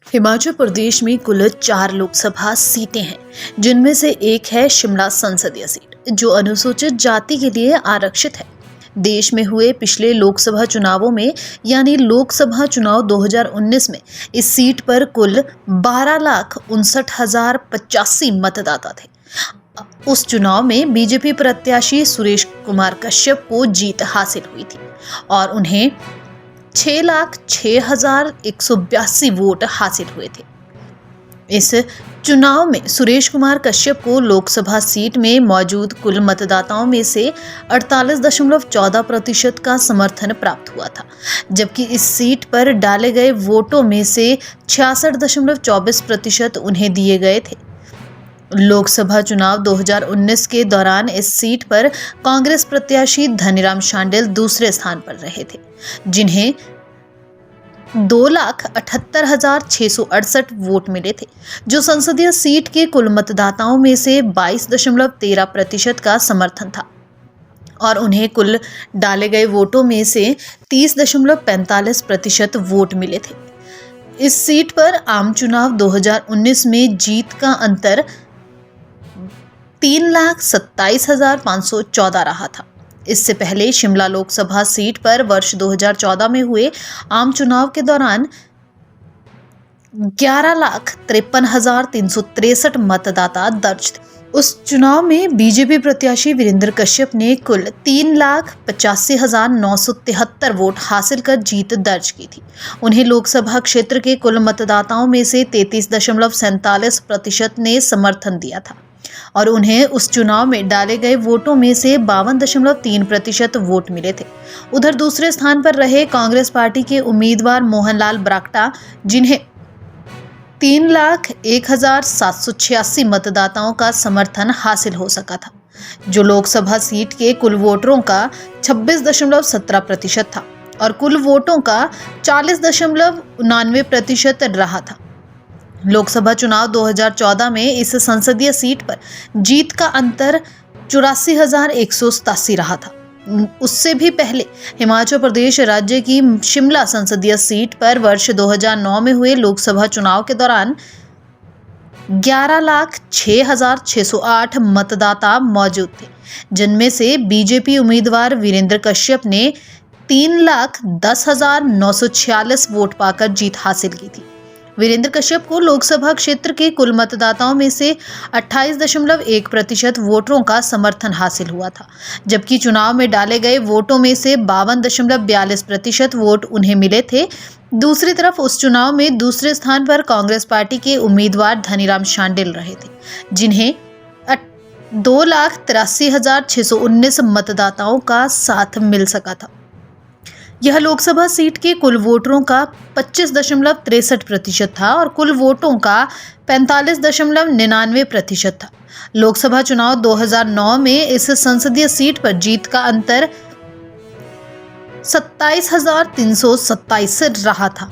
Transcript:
हिमाचल प्रदेश में कुल 4 लोकसभा सीटें हैं, जिनमें से एक है शिमला संसदीय सीट, जो अनुसूचित जाति के लिए आरक्षित है। देश में हुए पिछले लोकसभा चुनावों में यानी लोकसभा चुनाव 2019 में इस सीट पर कुल 12,59,085 मतदाता थे। उस चुनाव में बीजेपी प्रत्याशी सुरेश कुमार कश्यप को जीत हासिल हुई थी और उन्हें 6,06,182 वोट हासिल हुए थे। इस चुनाव में सुरेश कुमार कश्यप को लोकसभा सीट में मौजूद कुल मतदाताओं में से 48.14% का समर्थन प्राप्त हुआ था, जबकि इस सीट पर डाले गए वोटों में से 66.24% उन्हें दिए गए थे। लोकसभा चुनाव 2019 के दौरान इस सीट पर कांग्रेस प्रत्याशी धनीराम शांडिल दूसरे स्थान पर रहे थे, जिन्हें 2,78,668 वोट मिले थे, जो संसदीय सीट के कुल मतदाताओं में से 22.13% का समर्थन था और उन्हें कुल डाले गए वोटों में से 30.45% वोट मिले थे। इस सीट पर आम चुनाव 2019 में जीत का अंतर 3,27,514 रहा था। इससे पहले शिमला लोकसभा सीट पर वर्ष 2014 में हुए आम चुनाव के दौरान 11,53,363 मतदाता दर्ज थे। उस चुनाव में बीजेपी प्रत्याशी वीरेंद्र कश्यप ने कुल 3,85,973 वोट हासिल कर जीत दर्ज की थी। उन्हें लोकसभा क्षेत्र के कुल मतदाताओं में से 33.47% ने समर्थन दिया था और उन्हें उस चुनाव में डाले गए वोटों में से 52.3% वोट मिले थे। उधर दूसरे स्थान पर रहे कांग्रेस पार्टी के उम्मीदवार मोहनलाल ब्राक्टा, जिन्हें 3,01,786 मतदाताओं का समर्थन हासिल हो सका था, जो लोकसभा सीट के कुल वोटरों का 26.17% था और कुल वोटों का 40.99% रहा था। लोकसभा चुनाव 2014 में इस संसदीय सीट पर जीत का अंतर 84,187 रहा था। उससे भी पहले हिमाचल प्रदेश राज्य की शिमला संसदीय सीट पर वर्ष 2009 में हुए लोकसभा चुनाव के दौरान 11,06,608 मतदाता मौजूद थे, जिनमें से बीजेपी उम्मीदवार वीरेंद्र कश्यप ने 3,10,946 वोट पाकर जीत हासिल की थी। वीरेंद्र कश्यप को लोकसभा क्षेत्र के कुल मतदाताओं में से 28.1% वोटरों का समर्थन हासिल हुआ था, जबकि चुनाव में डाले गए वोटों में से 52.42% वोट उन्हें मिले थे। दूसरी तरफ उस चुनाव में दूसरे स्थान पर कांग्रेस पार्टी के उम्मीदवार धनीराम शांडिल रहे थे, जिन्हें 2,83,619 मतदाताओं का साथ मिल सका था। यह लोकसभा सीट के कुल वोटरों का 25.63% था और कुल वोटों का 45.99% था। लोकसभा चुनाव 2009 में इस संसदीय सीट पर जीत का अंतर 27,327 रहा था।